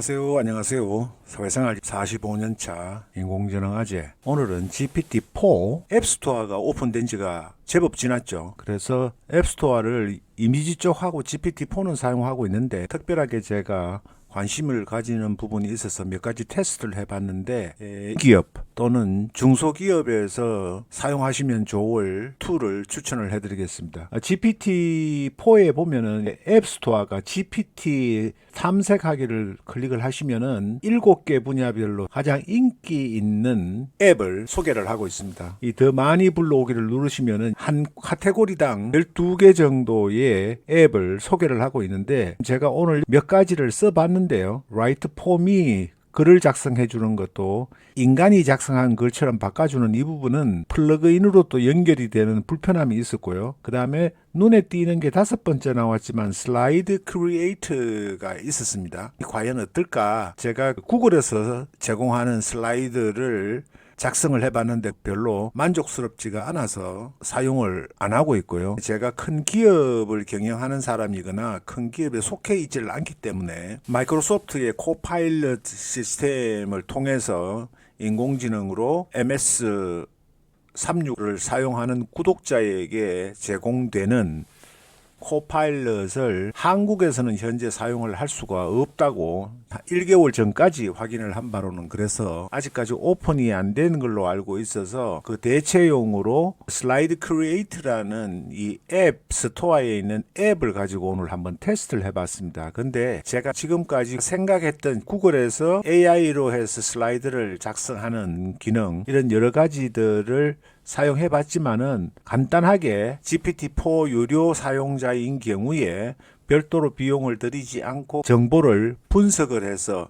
안녕하세요. 사회생활 45년 차 인공지능 아재. 오늘은 GPT-4 앱스토어가 오픈된 지가 제법 지났죠. 그래서 앱스토어를 이미지 쪽하고 GPT-4는 사용하고 있는데, 특별하게 제가 관심을 가지는 부분이 있어서 몇 가지 테스트를 해봤는데, 기업 또는 중소기업에서 사용하시면 좋을 툴을 추천을 해드리겠습니다. GPT-4에 보면은 앱스토어가 GPT 탐색하기를 클릭을 하시면은 7개 분야별로 가장 인기 있는 앱을 소개를 하고 있습니다. 이 더 많이 불러오기를 누르시면은 한 카테고리당 12개 정도의 앱을 소개를 하고 있는데, 제가 오늘 몇 가지를 써봤는데요. Write for me 글을 작성해 주는 것도 인간이 작성한 글처럼 바꿔주는 이 부분은 플러그인으로 또 연결이 되는 불편함이 있었고요. 그 다음에 눈에 띄는 게 5번째 나왔지만 슬라이드 크리에이터가 있었습니다. 과연 어떨까? 제가 구글에서 제공하는 슬라이드를 작성을 해봤는데 별로 만족스럽지가 않아서 사용을 안 하고 있고요. 제가 큰 기업을 경영하는 사람이거나 큰 기업에 속해 있지를 않기 때문에 마이크로소프트의 코파일럿 시스템을 통해서 인공지능으로 MS36을 사용하는 구독자에게 제공되는 코파일럿을 한국에서는 현재 사용을 할 수가 없다고 1개월 전까지 확인을 한 바로는, 그래서 아직까지 오픈이 안 된 걸로 알고 있어서 그 대체용으로 슬라이드 크리에이터라는 이 앱 스토어에 있는 앱을 가지고 오늘 한번 테스트를 해봤습니다. 근데 제가 지금까지 생각했던 구글에서 AI로 해서 슬라이드를 작성하는 기능, 이런 여러 가지들을 사용해봤지만은 간단하게 GPT-4 유료 사용자인 경우에 별도로 비용을 들이지 않고 정보를 분석을 해서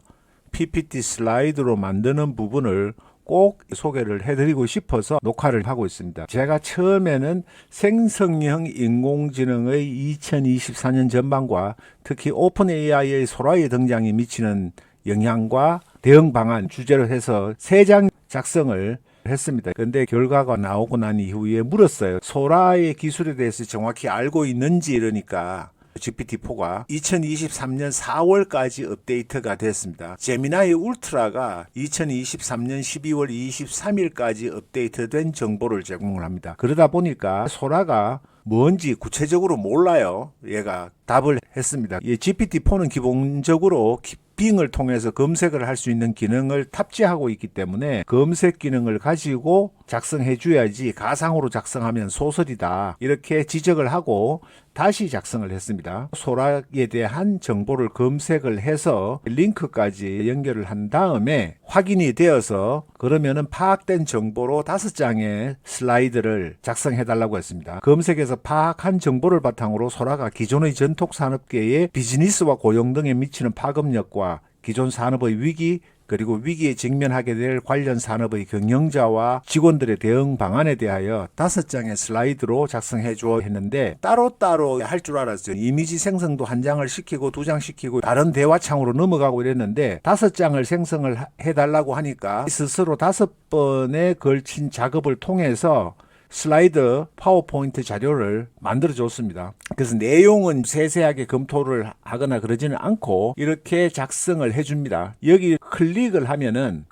PPT 슬라이드로 만드는 부분을 꼭 소개를 해드리고 싶어서 녹화를 하고 있습니다. 제가 처음에는 생성형 인공지능의 2024년 전망과 특히 오픈 AI의 소라의 등장이 미치는 영향과 대응 방안 주제로 해서 3장 작성을 했습니다. 근데 결과가 나오고 난 이후에 물었어요. 소라의 기술에 대해서 정확히 알고 있는지. 이러니까 GPT-4가 2023년 4월까지 업데이트가 됐습니다. 제미나이 울트라가 2023년 12월 23일까지 업데이트된 정보를 제공을 합니다. 그러다 보니까 소라가 뭔지 구체적으로 몰라요. 얘가 답을 했습니다. GPT-4는 기본적으로 빙을 통해서 검색을 할 수 있는 기능을 탑재하고 있기 때문에 검색 기능을 가지고 작성해 줘야지 가상으로 작성하면 소설이다, 이렇게 지적을 하고 다시 작성을 했습니다. 소라에 대한 정보를 검색을 해서 링크까지 연결을 한 다음에 확인이 되어서 그러면은 파악된 정보로 5장의 슬라이드를 작성해 달라고 했습니다. 검색에서 파악한 정보를 바탕으로 소라가 기존의 전통 산업계의 비즈니스와 고용 등에 미치는 파급력과 기존 산업의 위기, 그리고 위기에 직면하게 될 관련 산업의 경영자와 직원들의 대응 방안에 대하여 5장의 슬라이드로 작성해 줘 했는데, 따로따로 할 줄 알았어요. 이미지 생성도 1장을 시키고 2장 시키고 다른 대화창으로 넘어가고 이랬는데 5장을 생성을 해달라고 하니까 스스로 5번에 걸친 작업을 통해서 슬라이드 파워포인트 자료를 만들어 줬습니다. 그래서 내용은 세세하게 검토를 하거나 그러지는 않고 이렇게 작성을 해줍니다. 여기 클릭을 하면은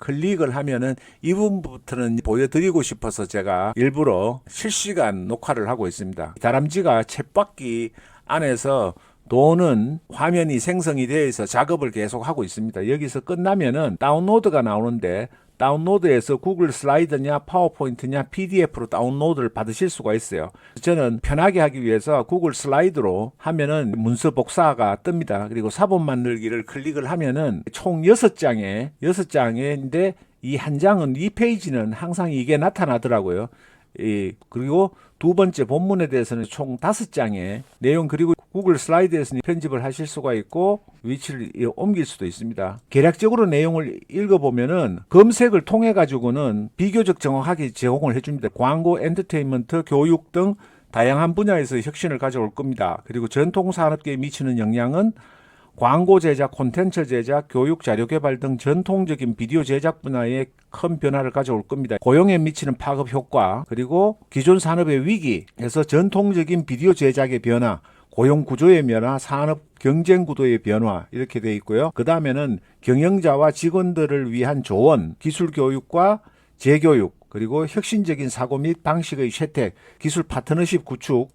이 부분부터는 보여드리고 싶어서 제가 일부러 실시간 녹화를 하고 있습니다. 다람쥐가 챗바퀴 안에서 도는 화면이 생성이 되어 있어 작업을 계속 하고 있습니다. 여기서 끝나면은 다운로드가 나오는데, 다운로드에서 구글 슬라이드냐 파워포인트냐 PDF로 다운로드를 받으실 수가 있어요. 저는 편하게 하기 위해서 구글 슬라이드로 하면은 문서 복사가 뜹니다. 그리고 사본 만들기를 클릭을 하면은 총 6장인데 이 한 장은, 이 페이지는 항상 이게 나타나더라고요. 그리고 두 번째 본문에 대해서는 총 5장의 내용, 그리고 구글 슬라이드에서는 편집을 하실 수가 있고 위치를 옮길 수도 있습니다. 개략적으로 내용을 읽어보면은 검색을 통해 가지고는 비교적 정확하게 제공을 해줍니다. 광고, 엔터테인먼트, 교육 등 다양한 분야에서 혁신을 가져올 겁니다. 그리고 전통 산업계에 미치는 영향은 광고 제작, 콘텐츠 제작, 교육 자료 개발 등 전통적인 비디오 제작 분야에 큰 변화를 가져올 겁니다. 고용에 미치는 파급 효과, 그리고 기존 산업의 위기에서 전통적인 비디오 제작의 변화, 고용 구조의 변화, 산업 경쟁 구도의 변화 이렇게 돼 있고요. 그 다음에는 경영자와 직원들을 위한 조언, 기술 교육과 재교육, 그리고 혁신적인 사고 및 방식의 채택, 기술 파트너십 구축,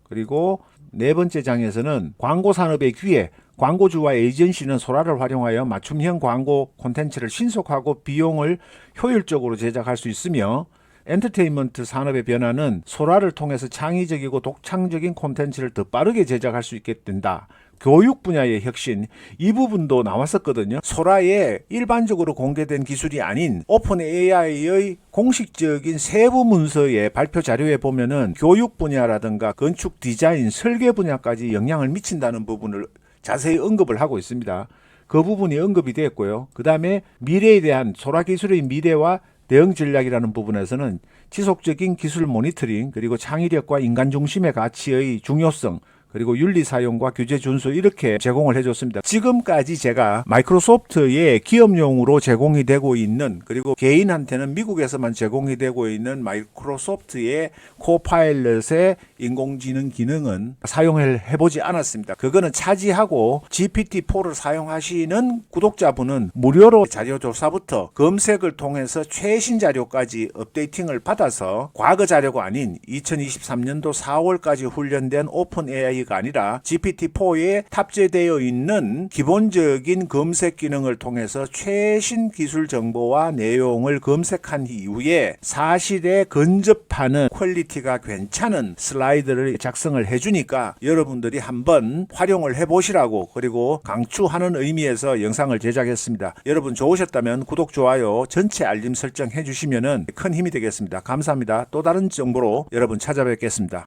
그리고 네 번째 장에서는 광고 산업의 기회, 광고주와 에이전시는 소라를 활용하여 맞춤형 광고 콘텐츠를 신속하고 비용을 효율적으로 제작할 수 있으며, 엔터테인먼트 산업의 변화는 소라를 통해서 창의적이고 독창적인 콘텐츠를 더 빠르게 제작할 수 있게 된다. 교육 분야의 혁신, 이 부분도 나왔었거든요. 소라에 일반적으로 공개된 기술이 아닌 오픈 AI의 공식적인 세부 문서의 발표 자료에 보면은 교육 분야라든가 건축 디자인, 설계 분야까지 영향을 미친다는 부분을 자세히 언급을 하고 있습니다. 그 부분이 언급이 되었고요. 그 다음에 미래에 대한 소라 기술의 미래와 대응 전략이라는 부분에서는 지속적인 기술 모니터링, 그리고 창의력과 인간 중심의 가치의 중요성, 그리고 윤리 사용과 규제 준수 이렇게 제공을 해줬습니다. 지금까지 제가 마이크로소프트의 기업용으로 제공이 되고 있는, 그리고 개인한테는 미국에서만 제공이 되고 있는 마이크로소프트의 코파일럿의 인공지능 기능은 사용을 해보지 않았습니다. 그거는 차지하고 GPT-4를 사용하시는 구독자분은 무료로 자료조사부터 검색을 통해서 최신 자료까지 업데이팅을 받아서 과거 자료가 아닌 2023년도 4월까지 훈련된 오픈 AI가 아니라 GPT-4에 탑재되어 있는 기본적인 검색 기능을 통해서 최신 기술 정보와 내용을 검색한 이후에 사실에 근접하는 퀄리티가 괜찮은 슬라이드를 작성을 해주니까 여러분들이 한번 활용을 해보시라고, 그리고 강추하는 의미에서 영상을 제작했습니다. 여러분 좋으셨다면 구독, 좋아요, 전체 알림 설정 해주시면 큰 힘이 되겠습니다. 감사합니다. 또 다른 정보로 여러분 찾아뵙겠습니다.